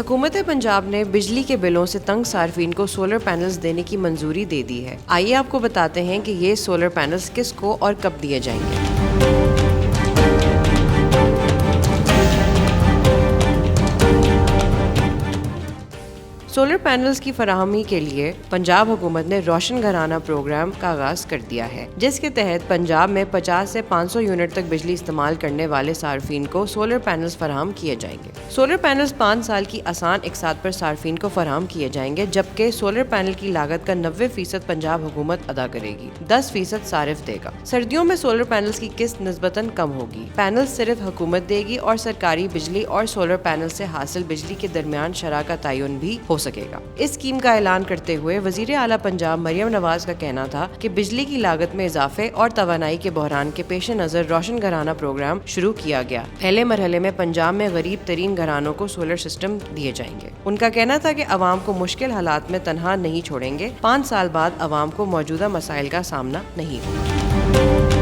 हुकूमत पंजाब ने बिजली के बिलों से तंग सार्फिन को सोलर पैनल्स देने की मंजूरी दे दी है। आइए आपको बताते हैं कि ये सोलर पैनल्स किसको और कब दिए जाएंगे। सोलर पैनल्स की फराहमी के लिए पंजाब हुकूमत ने रोशन घराना प्रोग्राम का आगाज कर दिया है, जिसके तहत पंजाब में 50 से 500 यूनिट तक बिजली इस्तेमाल करने वाले सार्फिन को सोलर पैनल्स फराहम किए जाएंगे। सोलर पैनल्स 5 साल की आसान इकसात पर सार्फिन को फराहम किए जाएंगे, जबकि सोलर पैनल की लागत का 90% पंजाब हुकूमत अदा करेगी, 10% सारिफ देगा। सर्दियों में सोलर पैनल्स की किस्त निस्बतन कम होगी। पैनल सिर्फ हुकूमत देगी और सरकारी बिजली और सोलर पैनल से हासिल बिजली के दरमियान शरह का तयन भी हो सकेगा। इस स्कीम का ऐलान करते हुए वजीर आला पंजाब मरियम नवाज का कहना था कि बिजली की लागत में इजाफे और तवानाई के बहरान के पेश नजर रोशन घराना प्रोग्राम शुरू किया गया। पहले मरहले में पंजाब में गरीब तरीन घरानों को सोलर सिस्टम दिए जाएंगे। उनका कहना था कि अवाम को मुश्किल हालात में तनहा नहीं छोड़ेंगे। 5 साल बाद अवाम को मौजूदा मसाइल का सामना नहीं होगा।